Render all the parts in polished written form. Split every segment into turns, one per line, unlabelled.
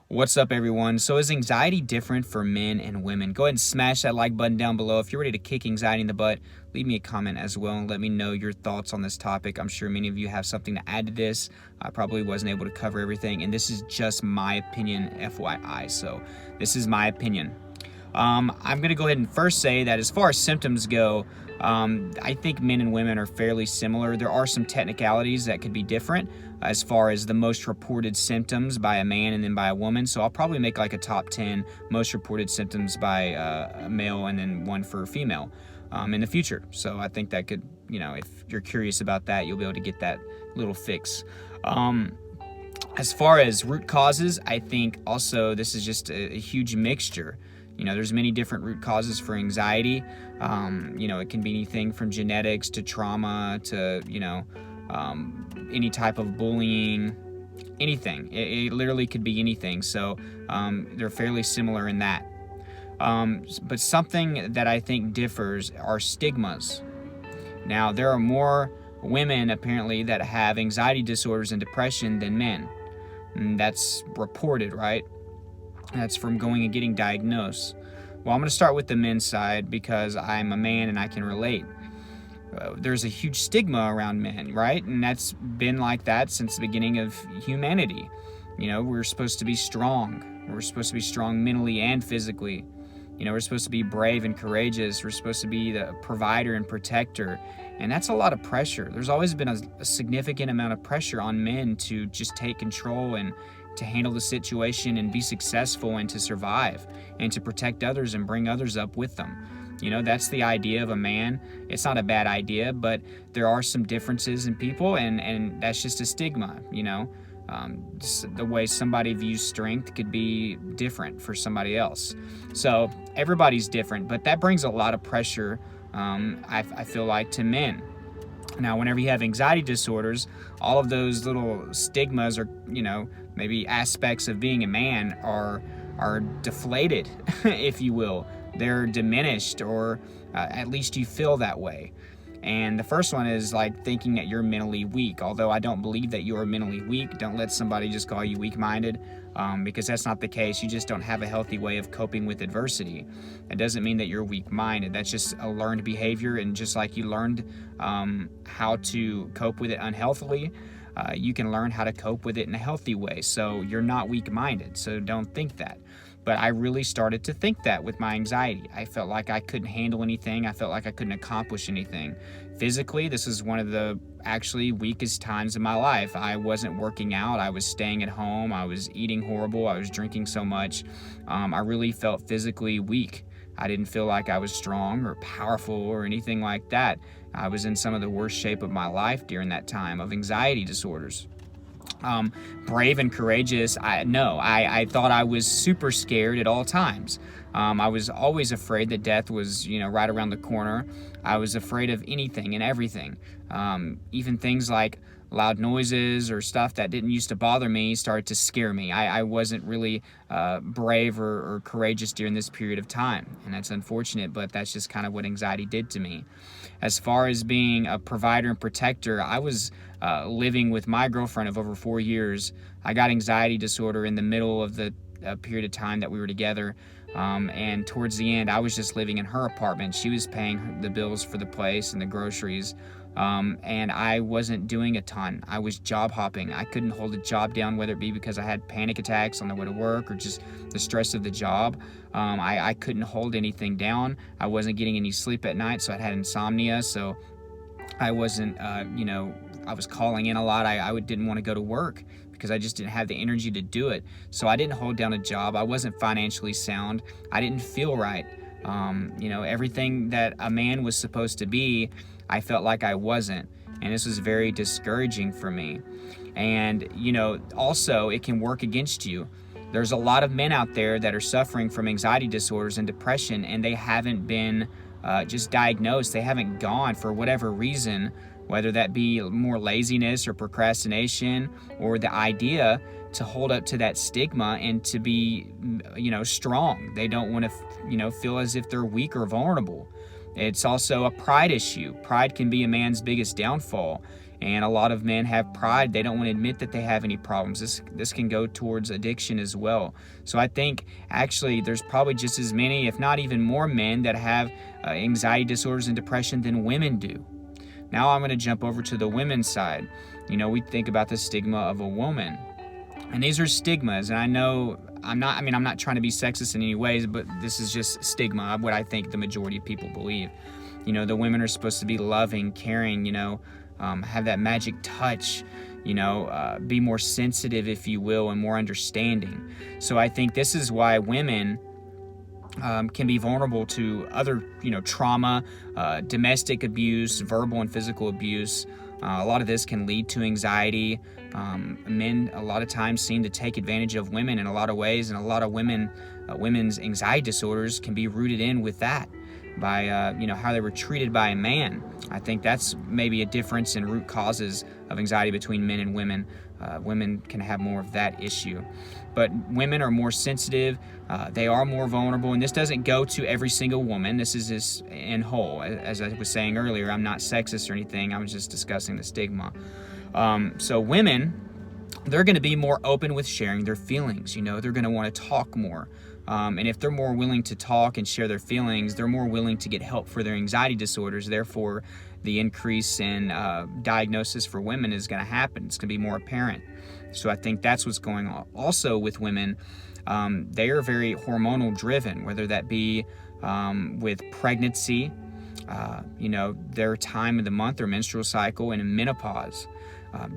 What's up, everyone? So is anxiety different for men and women? Go ahead and smash that like button down below. If you're ready to kick anxiety in the butt, leave me a comment as well and let me know your thoughts on this topic. I'm sure many of you have something to add to this. I probably wasn't able to cover everything, and this is just my opinion, FYI. So this is my opinion. I'm going to go ahead and first say that as far as symptoms go, I think men and women are fairly similar. There are some technicalities that could be different as far as the most reported symptoms by a man and then by a woman. So I'll probably make like a top 10 most reported symptoms by a male and then one for a female in the future. So I think that could, if you're curious about that, you'll be able to get that little fix. As far as root causes, I think also this is just a huge mixture. There's many different root causes for anxiety. It can be anything from genetics to trauma to, any type of bullying, anything. It literally could be anything. So they're fairly similar in that. But something that I think differs are stigmas. Now, there are more women apparently that have anxiety disorders and depression than men. And that's reported, right? That's from going and getting diagnosed. Well, I'm going to start with the men's side because I'm a man and I can relate. There's a huge stigma around men, right? And that's been like that since the beginning of humanity. We're supposed to be strong. We're supposed to be strong mentally and physically. We're supposed to be brave and courageous. We're supposed to be the provider and protector. And that's a lot of pressure. There's always been a significant amount of pressure on men to just take control and to handle the situation and be successful and to survive and to protect others and bring others up with them. That's the idea of a man. It's not a bad idea, but there are some differences in people, and that's just a stigma. The way somebody views strength could be different for somebody else. So everybody's different, but that brings a lot of pressure, I feel like, to men. Now, whenever you have anxiety disorders, all of those little stigmas or, maybe aspects of being a man are deflated, if you will. They're diminished, or at least you feel that way. And the first one is like thinking that you're mentally weak. Although I don't believe that you're mentally weak. Don't let somebody just call you weak-minded, because that's not the case. You just don't have a healthy way of coping with adversity. It doesn't mean that you're weak-minded. That's just a learned behavior, and just like you learned how to cope with it unhealthily, you can learn how to cope with it in a healthy way. So you're not weak-minded, so don't think that. But I really started to think that with my anxiety. I felt like I couldn't handle anything. I felt like I couldn't accomplish anything. Physically, this is one of the actually weakest times of my life. I wasn't working out. I was staying at home. I was eating horrible. I was drinking so much. I really felt physically weak. I didn't feel like I was strong or powerful or anything like that. I was in some of the worst shape of my life during that time of anxiety disorders. Brave and courageous, I thought I was super scared at all times. I was always afraid that death was, right around the corner. I was afraid of anything and everything. Even things like loud noises or stuff that didn't used to bother me started to scare me. I wasn't really brave or courageous during this period of time, and that's unfortunate, but that's just kind of what anxiety did to me. As far as being a provider and protector, I was living with my girlfriend of over 4 years. I got anxiety disorder in the middle of the period of time that we were together, and towards the end, I was just living in her apartment. She was paying the bills for the place and the groceries. And I wasn't doing a ton. I was job hopping. I couldn't hold a job down, whether it be because I had panic attacks on the way to work or just the stress of the job. I couldn't hold anything down. I wasn't getting any sleep at night, so I had insomnia. So I wasn't, I was calling in a lot. I didn't want to go to work because I just didn't have the energy to do it. So I didn't hold down a job. I wasn't financially sound. I didn't feel right. Everything that a man was supposed to be, I felt like I wasn't, and this was very discouraging for me. And, also it can work against you. There's a lot of men out there that are suffering from anxiety disorders and depression, and they haven't been just diagnosed. They haven't gone for whatever reason, whether that be more laziness or procrastination or the idea to hold up to that stigma and to be, strong. They don't want to, feel as if they're weak or vulnerable. It's also a pride issue. Pride can be a man's biggest downfall. And a lot of men have pride. They don't want to admit that they have any problems. This can go towards addiction as well. So I think actually there's probably just as many, if not even more, men that have anxiety disorders and depression than women do. Now I'm going to jump over to the women's side. We think about the stigma of a woman. And these are stigmas, and I know I'm not trying to be sexist in any ways, but this is just stigma, what I think the majority of people believe. The women are supposed to be loving, caring, have that magic touch, be more sensitive, if you will, and more understanding. So I think this is why women can be vulnerable to other, trauma, domestic abuse, verbal and physical abuse. A lot of this can lead to anxiety. Men a lot of times seem to take advantage of women in a lot of ways, and a lot of women's anxiety disorders can be rooted in with that, by how they were treated by a man. I think that's maybe a difference in root causes of anxiety between men and women. Women can have more of that issue, but women are more sensitive. They are more vulnerable, and this doesn't go to every single woman. This is just in whole. As I was saying earlier, I'm not sexist or anything. I was just discussing the stigma. So women, they're going to be more open with sharing their feelings. They're going to want to talk more. And if they're more willing to talk and share their feelings, they're more willing to get help for their anxiety disorders. Therefore, the increase in diagnosis for women is going to happen. It's going to be more apparent. So I think that's what's going on. Also with women, they are very hormonal driven, whether that be with pregnancy, their time of the month, their menstrual cycle, and in menopause.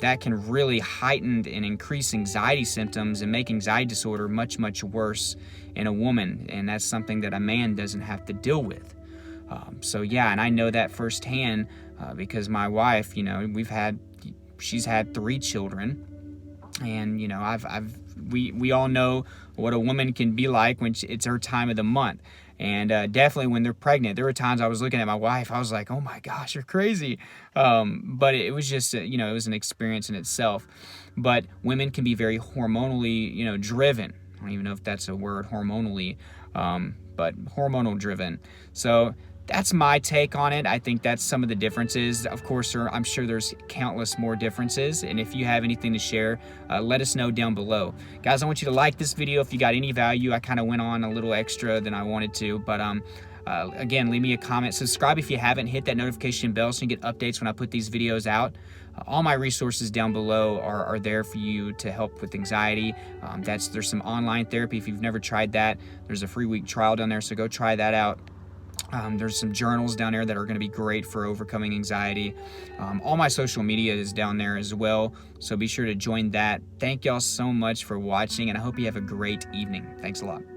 That can really heighten and increase anxiety symptoms and make anxiety disorder much, much worse in a woman. And that's something that a man doesn't have to deal with. And I know that firsthand because my wife, she's had 3 children. And, we all know what a woman can be like when it's her time of the month. And definitely when they're pregnant, there were times I was looking at my wife, I was like, oh my gosh, you're crazy. But it was just, it was an experience in itself. But women can be very hormonally, driven. I don't even know if that's a word, hormonally, but hormonal driven. So that's my take on it. I think that's some of the differences. Of course, I'm sure there's countless more differences. And if you have anything to share, let us know down below. Guys, I want you to like this video if you got any value. I kind of went on a little extra than I wanted to. But again, leave me a comment. Subscribe if you haven't. Hit that notification bell so you get updates when I put these videos out. All my resources down below are there for you to help with anxiety. There's some online therapy. If you've never tried that, there's a free week trial down there. So go try that out. There's some journals down there that are going to be great for overcoming anxiety. All my social media is down there as well, so be sure to join that. Thank y'all so much for watching, and I hope you have a great evening. Thanks a lot.